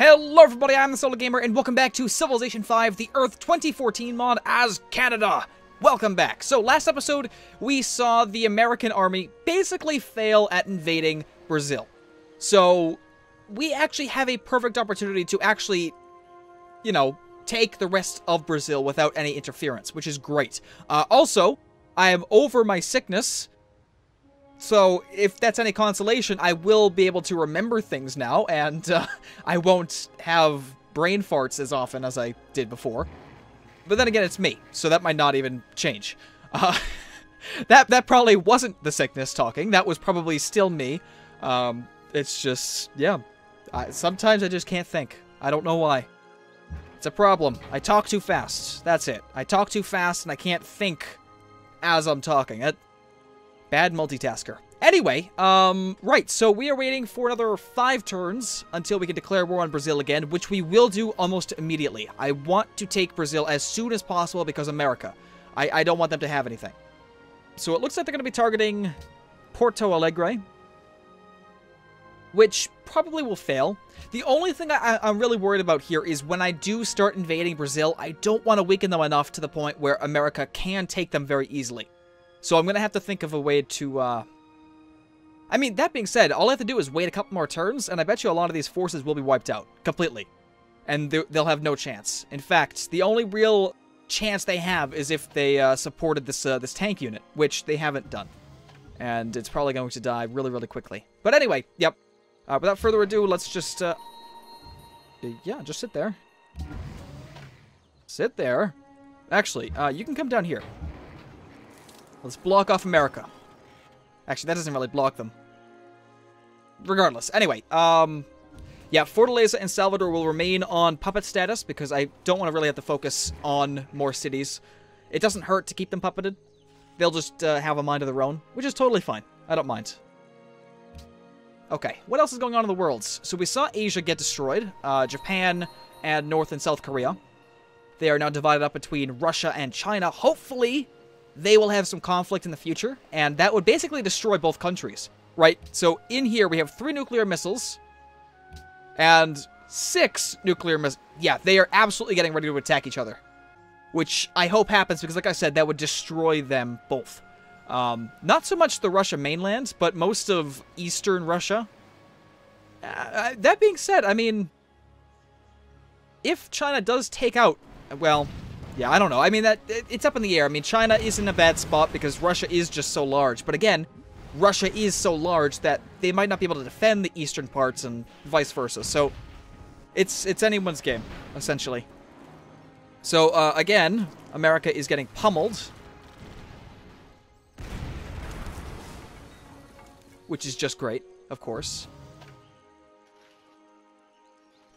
Hello everybody, I'm the Solo Gamer, and welcome back to Civilization V, the Earth 2014 mod as Canada. Welcome back. So last episode, we saw the American army basically fail at invading Brazil. So we actually have a perfect opportunity to actually, you know, take the rest of Brazil without any interference, which is great. Also, I am over my sickness. So, if that's any consolation, I will be able to remember things now, and I won't have brain farts as often as I did before. But then again, it's me, so that might not even change. That probably wasn't the sickness talking. That was probably still me. It's just, yeah. Sometimes I just can't think. I don't know why. It's a problem. I talk too fast. That's it. I talk too fast, and I can't think as I'm talking. Bad multitasker. Anyway, right, so we are waiting for another 5 turns until we can declare war on Brazil again, which we will do almost immediately. I want to take Brazil as soon as possible because America. I don't want them to have anything. So it looks like they're going to be targeting Porto Alegre, which probably will fail. The only thing I'm really worried about here is when I do start invading Brazil, I don't want to weaken them enough to the point where America can take them very easily. So I'm going to have to think of a way to, I mean, that being said, all I have to do is wait a couple more turns, and I bet you a lot of these forces will be wiped out. Completely. And they'll have no chance. In fact, the only real chance they have is if they supported this tank unit, which they haven't done. And it's probably going to die really, really quickly. But anyway, yep. Without further ado, let's just, yeah, just sit there. Sit there. Actually, you can come down here. Let's block off America. Actually, that doesn't really block them. Regardless. Anyway, yeah, Fortaleza and Salvador will remain on puppet status because I don't want to really have to focus on more cities. It doesn't hurt to keep them puppeted. They'll just have a mind of their own, which is totally fine. I don't mind. Okay, what else is going on in the worlds? So we saw Asia get destroyed. Japan and North and South Korea. They are now divided up between Russia and China. Hopefully they will have some conflict in the future, and that would basically destroy both countries, right? So in here, we have 3 nuclear missiles and 6 nuclear missiles. Yeah, they are absolutely getting ready to attack each other, which I hope happens because, like I said, that would destroy them both. Not so much the Russia mainland, but most of eastern Russia. That being said, I mean, if China does take out, well, yeah, I don't know. I mean, it's up in the air. I mean, China is in a bad spot because Russia is just so large. But again, Russia is so large that they might not be able to defend the eastern parts and vice versa. So it's anyone's game, essentially. So, again, America is getting pummeled, which is just great, of course.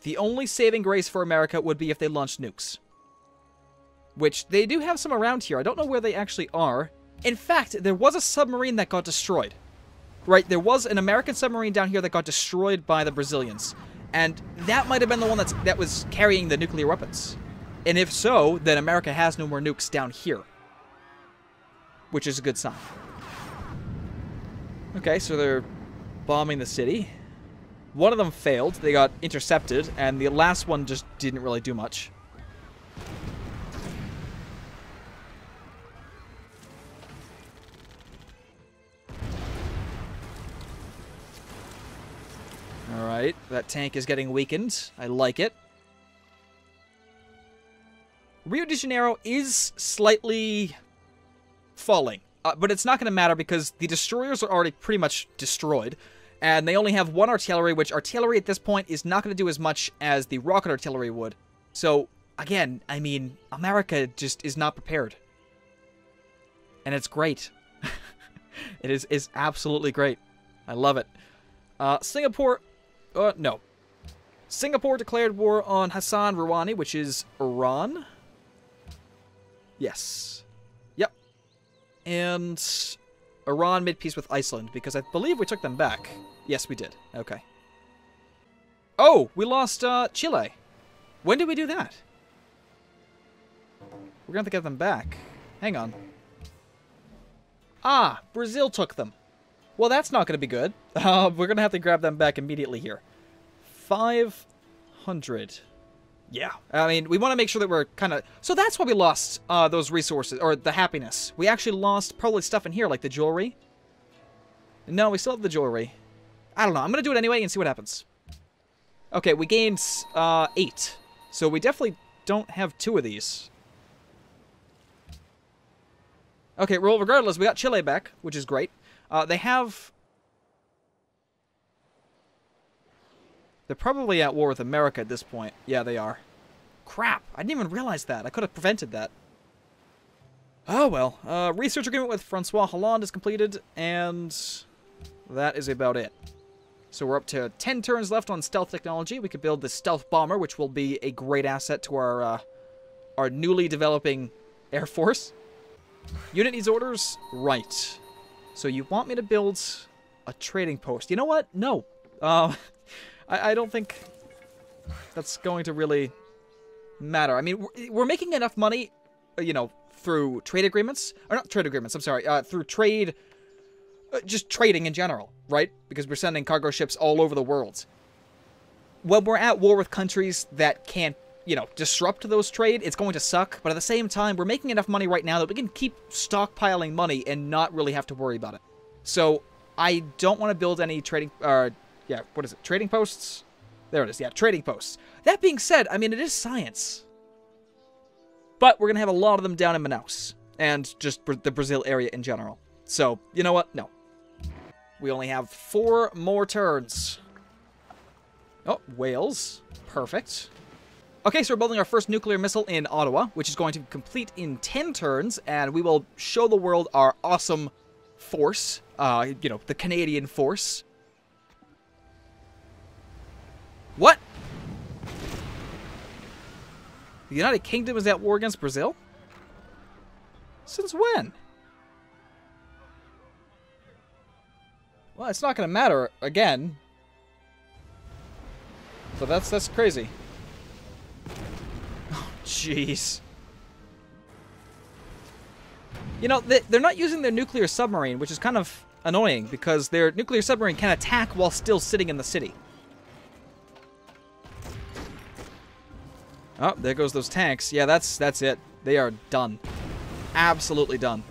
The only saving grace for America would be if they launched nukes, which they do have some around here. I don't know where they actually are. In fact, there was a submarine that got destroyed. Right, there was an American submarine down here that got destroyed by the Brazilians. And that might have been the one that was carrying the nuclear weapons. And if so, then America has no more nukes down here, which is a good sign. Okay, so they're bombing the city. One of them failed. They got intercepted, and the last one just didn't really do much. Alright, that tank is getting weakened. I like it. Rio de Janeiro is slightly falling. But it's not going to matter because the destroyers are already pretty much destroyed. And they only have 1 artillery, which artillery at this point is not going to do as much as the rocket artillery would. So, again, I mean, America just is not prepared. And it's great. It is absolutely great. I love it. Singapore... no. Singapore declared war on Hassan Rouhani, which is Iran. Yes. Yep. And Iran made peace with Iceland, because I believe we took them back. Yes, we did. Okay. Oh, we lost Chile. When did we do that? We're going to have to get them back. Hang on. Ah, Brazil took them. Well, that's not going to be good. We're going to have to grab them back immediately here. 100. Yeah, I mean, we want to make sure that we're kind of... So that's why we lost those resources, or the happiness. We actually lost probably stuff in here, like the jewelry. No, we still have the jewelry. I don't know. I'm going to do it anyway and see what happens. Okay, we gained 8. So we definitely don't have 2 of these. Okay, well, regardless, we got Chile back, which is great. They have... They're probably at war with America at this point. Yeah, they are. Crap, I didn't even realize that. I could have prevented that. Oh, well. Research agreement with Francois Hollande is completed, and that is about it. So we're up to 10 turns left on stealth technology. We could build the stealth bomber, which will be a great asset to our newly developing Air Force. Unit needs orders? Right. So you want me to build a trading post. You know what? No. I don't think that's going to really matter. I mean, we're making enough money, you know, through trade agreements. Or not trade agreements, I'm sorry. Through trade... just trading in general, right? Because we're sending cargo ships all over the world. When we're at war with countries that can't, you know, disrupt those trade, it's going to suck. But at the same time, we're making enough money right now that we can keep stockpiling money and not really have to worry about it. So, I don't want to build any trading... yeah, what is it? Trading posts? There it is. Yeah, trading posts. That being said, I mean, it is science. But we're going to have a lot of them down in Manaus. And just the Brazil area in general. So, you know what? No. We only have 4 more turns. Oh, Wales. Perfect. Okay, so we're building our first nuclear missile in Ottawa, which is going to complete in 10 turns, and we will show the world our awesome force. You know, the Canadian force. What? The United Kingdom is at war against Brazil? Since when? Well, it's not going to matter again. So that's crazy. Oh, jeez. You know, they're not using their nuclear submarine, which is kind of annoying, because their nuclear submarine can attack while still sitting in the city. Oh, there goes those tanks. Yeah, that's it. They are done. Absolutely done.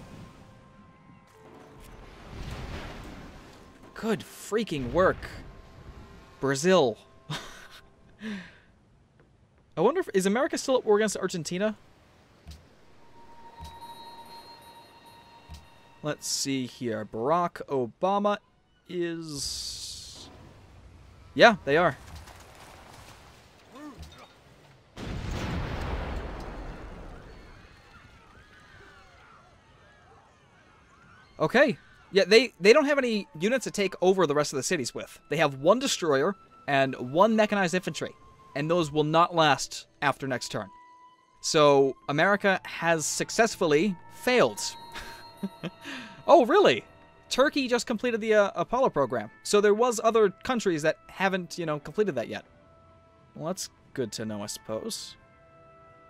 Good freaking work. Brazil. I wonder if... Is America still at war against Argentina? Let's see here. Barack Obama is... Yeah, they are. Okay. Yeah, they don't have any units to take over the rest of the cities with. They have 1 destroyer and 1 mechanized infantry. And those will not last after next turn. So, America has successfully failed. Oh, really? Turkey just completed the Apollo program. So there was other countries that haven't, you know, completed that yet. Well, that's good to know, I suppose.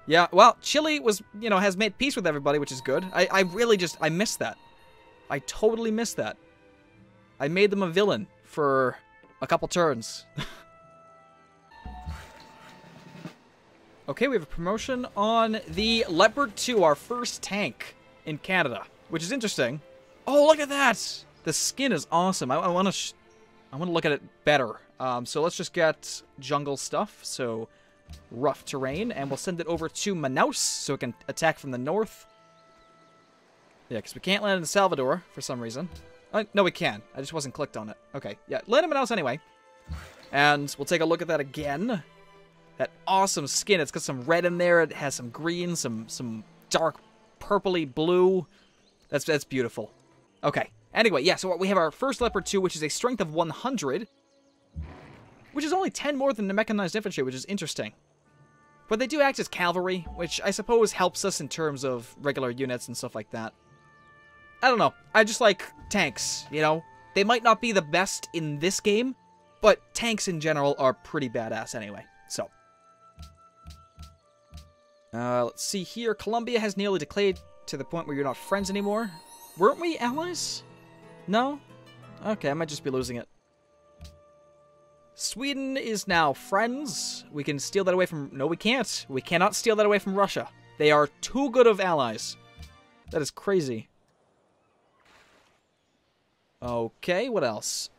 Yeah, well, Chile was, you know, has made peace with everybody, which is good. I really just, I missed that. I totally missed that. I made them a villain for a couple turns. Okay, we have a promotion on the Leopard 2, our first tank in Canada, which is interesting. Oh, look at that! The skin is awesome. I want to look at it better. So let's just get jungle stuff. So rough terrain, and we'll send it over to Manaus so it can attack from the north. Yeah, because we can't land in Salvador for some reason. No, we can. I just wasn't clicked on it. Okay, yeah, land in Manaus anyway. And we'll take a look at that again. That awesome skin. It's got some red in there. It has some green, some dark purpley blue. That's beautiful. Okay. Anyway, yeah, so we have our first Leopard 2, which is a strength of 100. Which is only 10 more than the mechanized infantry, which is interesting. But they do act as cavalry, which I suppose helps us in terms of regular units and stuff like that. I don't know. I just like tanks, you know? They might not be the best in this game, but tanks in general are pretty badass anyway. So. Let's see here. Colombia has nearly declared to the point where you're not friends anymore. Weren't we allies? No? Okay, I might just be losing it. Sweden is now friends. We can steal that away from... No, we can't. We cannot steal that away from Russia. They are too good of allies. That is crazy. Okay, what else?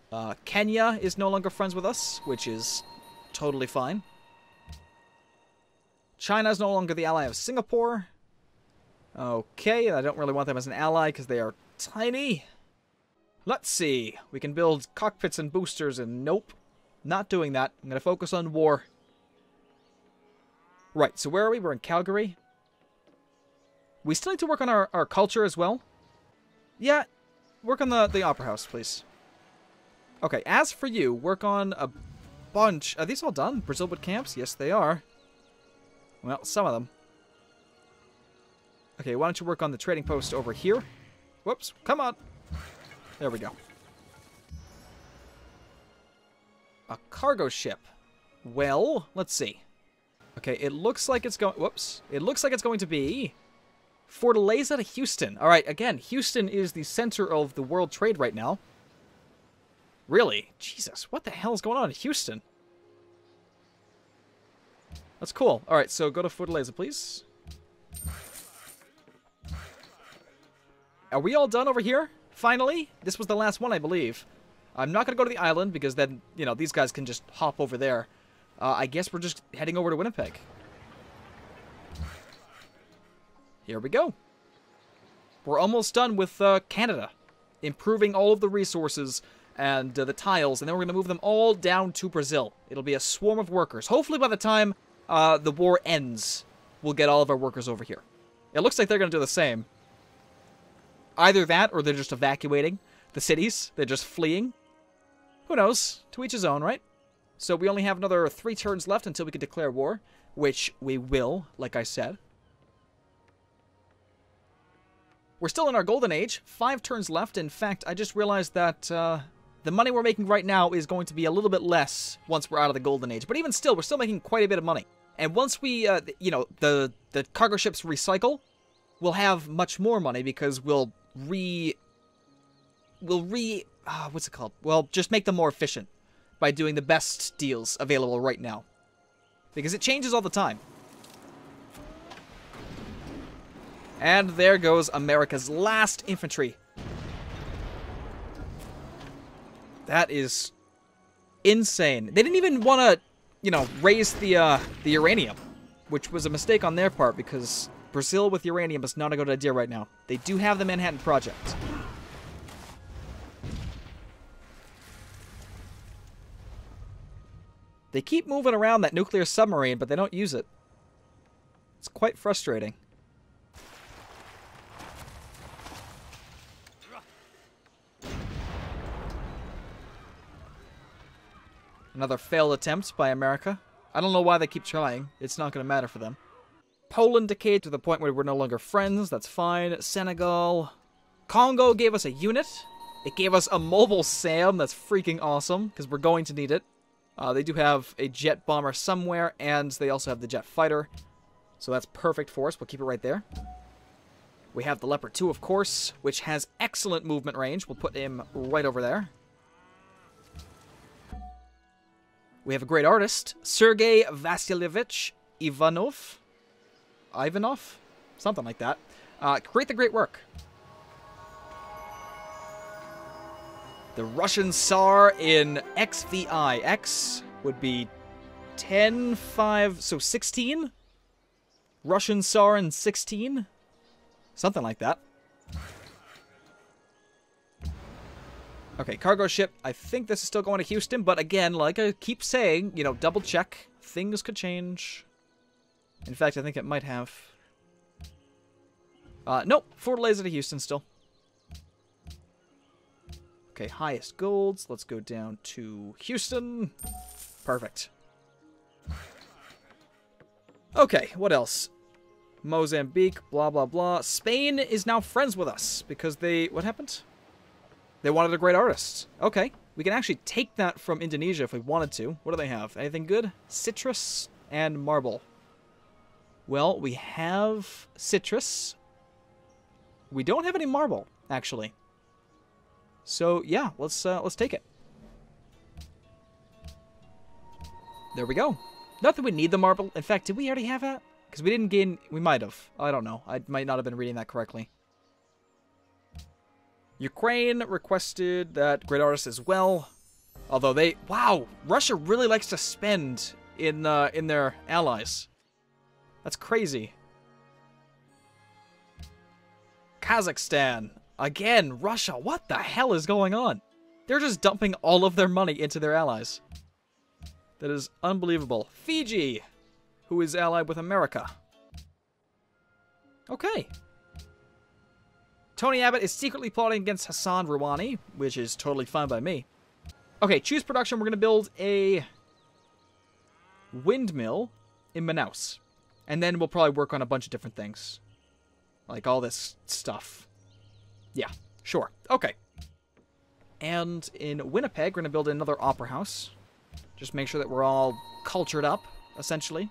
Kenya is no longer friends with us, which is totally fine. China is no longer the ally of Singapore. Okay, I don't really want them as an ally because they are tiny. Let's see. We can build cockpits and boosters and nope. Not doing that. I'm going to focus on war. Right, so where are we? We're in Calgary. We still need to work on our culture as well. Yeah, work on the Opera House, please. Okay, as for you, work on a bunch. Are these all done? Brazil boot camps? Yes, they are. Well, some of them. Okay, why don't you work on the trading post over here? Whoops, come on. There we go. A cargo ship. Well, let's see. Okay, it looks like it's going... Whoops. It looks like it's going to be Fortaleza to Houston. All right, again, Houston is the center of the world trade right now. Really? Jesus, what the hell is going on in Houston? That's cool. All right, so go to Fortaleza, please. Are we all done over here? Finally? This was the last one, I believe. I'm not going to go to the island because then, you know, these guys can just hop over there. I guess we're just heading over to Winnipeg. Here we go. We're almost done with Canada. Improving all of the resources and the tiles, and then we're going to move them all down to Brazil. It'll be a swarm of workers. Hopefully by the time the war ends, we'll get all of our workers over here. It looks like they're going to do the same. Either that, or they're just evacuating the cities. They're just fleeing. Who knows? To each his own, right? So we only have another 3 turns left until we can declare war, which we will, like I said. We're still in our golden age. 5 turns left. In fact, I just realized that the money we're making right now is going to be a little bit less once we're out of the golden age. But even still, we're still making quite a bit of money. And once we, you know, the cargo ships recycle, we'll have much more money because we'll what's it called? Well, just make them more efficient by doing the best deals available right now. Because it changes all the time. And there goes America's last infantry. That is insane. They didn't even want to, you know, raise the uranium, which was a mistake on their part because Brazil with uranium is not a good idea right now. They do have the Manhattan Project. They keep moving around that nuclear submarine, but they don't use it. It's quite frustrating. Another failed attempt by America. I don't know why they keep trying. It's not going to matter for them. Poland decayed to the point where we're no longer friends. That's fine. Senegal. Congo gave us a unit. It gave us a mobile SAM. That's freaking awesome, because we're going to need it. They do have a jet bomber somewhere, and they also have the jet fighter. So that's perfect for us. We'll keep it right there. We have the Leopard 2, of course, which has excellent movement range. We'll put him right over there. We have a great artist, Sergei Vasilyevich Ivanov? Something like that. Create the great work. The Russian Tsar in XVI. X would be 10, 5, so 16? Russian Tsar in 16? Something like that. Okay, cargo ship. I think this is still going to Houston, but again, like I keep saying, you know, double check. Things could change. In fact, I think it might have. Nope, Fortaleza to Houston still. Okay, highest golds. Let's go down to Houston. Perfect. Okay, what else? Mozambique, blah, blah, blah. Spain is now friends with us because they... What happened? They wanted a great artist. Okay, we can actually take that from Indonesia if we wanted to. What do they have? Anything good? Citrus and marble. Well, we have citrus. We don't have any marble, actually. So, yeah, let's take it. There we go. Not that we need the marble. In fact, did we already have that? Because we didn't gain... We might have. I don't know. I might not have been reading that correctly. Ukraine requested that great artist as well. Although they... Wow! Russia really likes to spend in their allies. That's crazy. Kazakhstan. Again, Russia. What the hell is going on? They're just dumping all of their money into their allies. That is unbelievable. Fiji, who is allied with America. Okay. Tony Abbott is secretly plotting against Hassan Rouhani, which is totally fine by me. Okay, choose production. We're going to build a windmill in Manaus. And then we'll probably work on a bunch of different things. Like all this stuff. Yeah, sure. Okay. And in Winnipeg, we're going to build another opera house. Just make sure that we're all cultured up, essentially.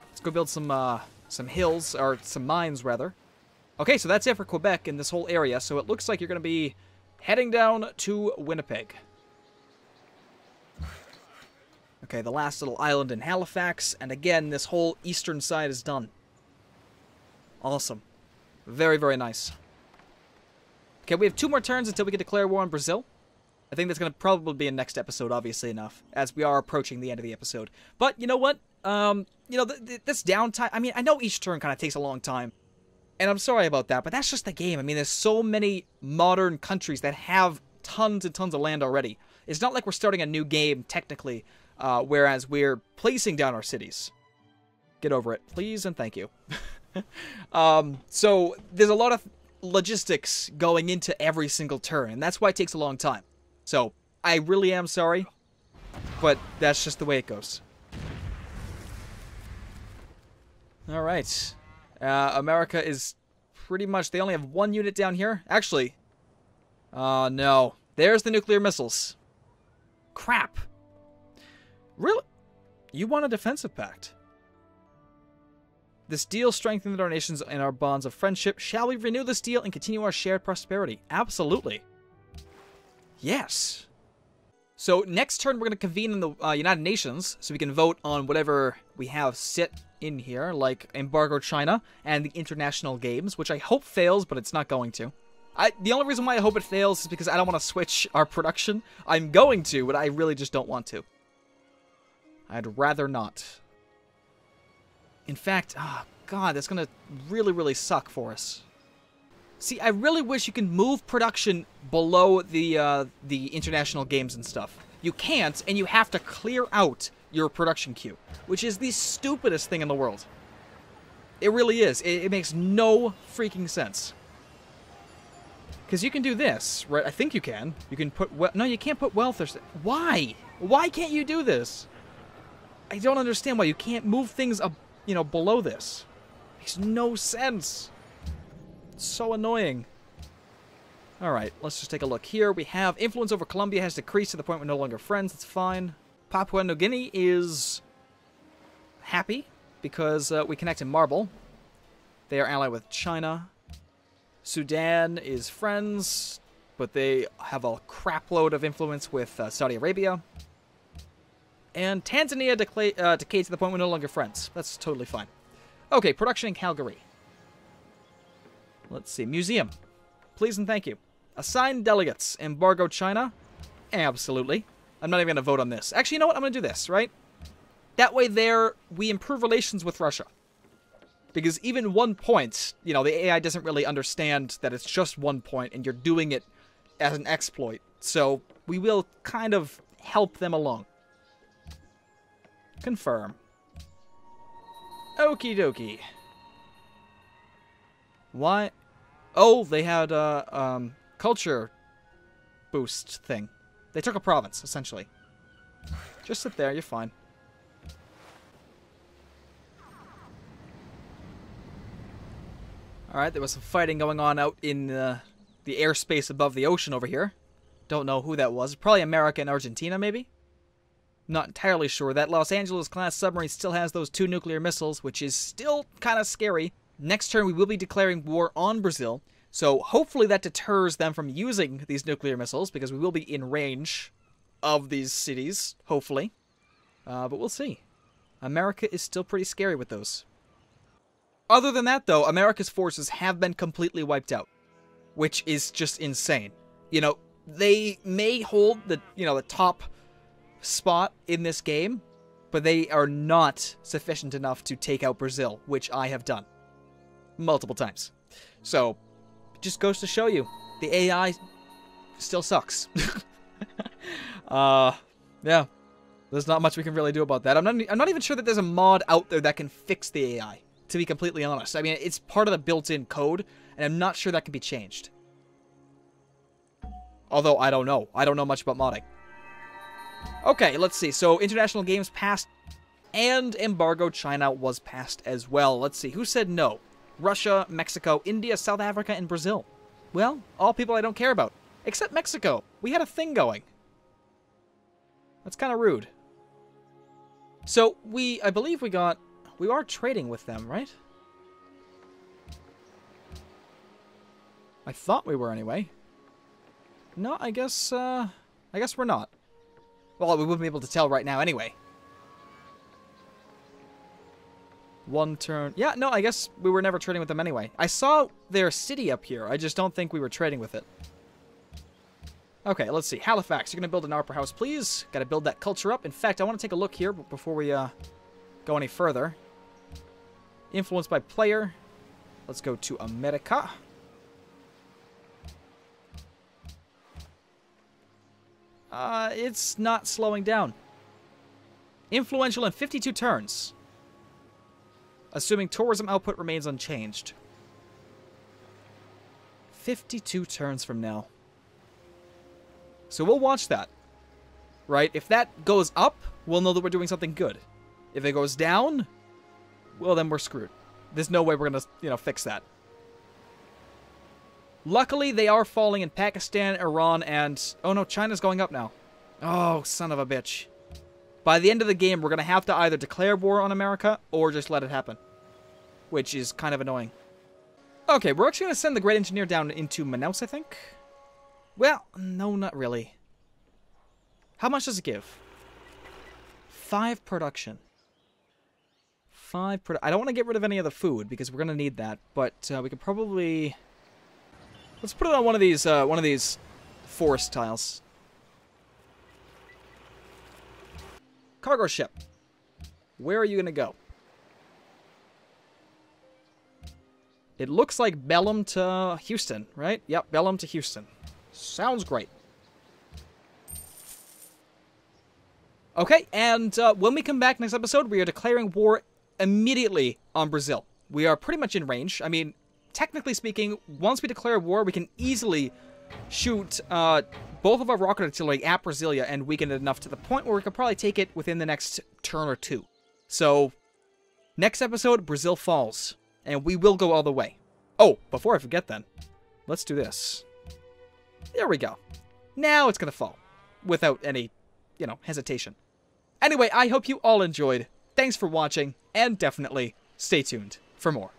Let's go build some hills, or some mines, rather. Okay, so that's it for Quebec in this whole area. So it looks like you're going to be heading down to Winnipeg. Okay, the last little island in Halifax. And again, this whole eastern side is done. Awesome. Very, very nice. Okay, we have 2 more turns until we can declare war on Brazil. I think that's going to probably be in next episode, obviously enough, as we are approaching the end of the episode. But you know what? This downtime, I mean, I know each turn kind of takes a long time. And I'm sorry about that, but that's just the game. I mean, there's so many modern countries that have tons and tons of land already. It's not like we're starting a new game, technically, whereas we're placing down our cities. Get over it, please, and thank you. So there's a lot of logistics going into every single turn, and that's why it takes a long time. So I really am sorry, but that's just the way it goes. All right. America is pretty much... They only have 1 unit down here. Actually, no. There's the nuclear missiles. Crap. Really? You want a defensive pact? This deal strengthened our nations and our bonds of friendship. Shall we renew this deal and continue our shared prosperity? Absolutely. Yes. So next turn, we're going to convene in the United Nations so we can vote on whatever we have sit in here, like Embargoed China and the international games, which I hope fails, but it's not going to. The only reason why I hope it fails is because I don't want to switch our production. I'm going to, but I really just don't want to. I'd rather not. In fact, oh god, that's going to really, really suck for us. See, I really wish you could move production below the international games and stuff. You can't, and you have to clear out your production queue, which is the stupidest thing in the world. It really is. It makes no freaking sense. Because you can do this, right? I think you can. You can put... No, you can't put wealth or... Why? Why can't you do this? I don't understand why you can't move things up, below this. Makes no sense. It's so annoying. Alright, let's just take a look here. We have influence over Colombia has decreased to the point we're no longer friends. That's fine. Papua New Guinea is happy because we connect in marble. They are allied with China. Sudan is friends, but they have a crapload of influence with Saudi Arabia. And Tanzania decayed to the point we're no longer friends. That's totally fine. Okay, production in Calgary. Let's see. Museum. Please and thank you. Assign delegates. Embargo China. Absolutely. I'm not even going to vote on this. Actually, you know what? I'm going to do this, right? That way we improve relations with Russia. Because even 1 point, the AI doesn't really understand that it's just 1 point and you're doing it as an exploit. So we will kind of help them along. Confirm. Okie dokie. Why? Oh, they had a culture boost thing. They took a province, essentially. Just sit there, you're fine. Alright, there was some fighting going on out in the airspace above the ocean over here. Don't know who that was. Probably America and Argentina, maybe? Not entirely sure. That Los Angeles-class submarine still has those 2 nuclear missiles, which is still kind of scary. Next turn, we will be declaring war on Brazil, so hopefully that deters them from using these nuclear missiles, because we will be in range of these cities, hopefully. But we'll see. America is still pretty scary with those. Other than that, though, America's forces have been completely wiped out, which is just insane. You know, they may hold the top spot in this game, but they are not sufficient enough to take out Brazil, which I have done multiple times. So, it just goes to show you, the AI still sucks. Yeah. There's not much we can really do about that. I'm not even sure that there's a mod out there that can fix the AI, to be completely honest. I mean, it's part of the built-in code, and I'm not sure that can be changed. Although, I don't know. I don't know much about modding. Okay, let's see. So, international games passed, and Embargoed China was passed as well. Let's see. Who said no? Russia, Mexico, India, South Africa, and Brazil. Well, all people I don't care about. Except Mexico. We had a thing going. That's kind of rude. So, I believe we are trading with them, right? I thought we were anyway. No, I guess we're not. Well, we wouldn't be able to tell right now anyway. One turn. Yeah, no, I guess we were never trading with them anyway. I saw their city up here. I just don't think we were trading with it. Okay, let's see. Halifax, you're going to build an opera house, please. Got to build that culture up. In fact, I want to take a look here before we go any further. Influenced by player. Let's go to America. It's not slowing down. Influential in 52 turns. Assuming tourism output remains unchanged. 52 turns from now. So we'll watch that. Right? If that goes up, we'll know that we're doing something good. If it goes down, well, then we're screwed. There's no way we're going to, fix that. Luckily, they are falling in Pakistan, Iran, and... Oh no, China's going up now. Oh, son of a bitch. By the end of the game, we're going to have to either declare war on America or just let it happen. Which is kind of annoying. Okay, we're actually going to send the Great Engineer down into Manaus, I think. Well, no, not really. How much does it give? 5 production. 5 I don't want to get rid of any of the food, because we're going to need that. But we could probably... Let's put it on one of these forest tiles. Cargo ship. Where are you going to go? It looks like Bellum to Houston, right? Yep, Bellum to Houston. Sounds great. Okay, and when we come back next episode, we are declaring war immediately on Brazil. We are pretty much in range. I mean, technically speaking, once we declare war, we can easily shoot both of our rocket artillery at Brasilia and weaken it enough to the point where we could probably take it within the next turn or two. So, next episode, Brazil falls. And we will go all the way. Oh, before I forget then, let's do this. There we go. Now it's going to fall. Without any, hesitation. Anyway, I hope you all enjoyed. Thanks for watching, and definitely stay tuned for more.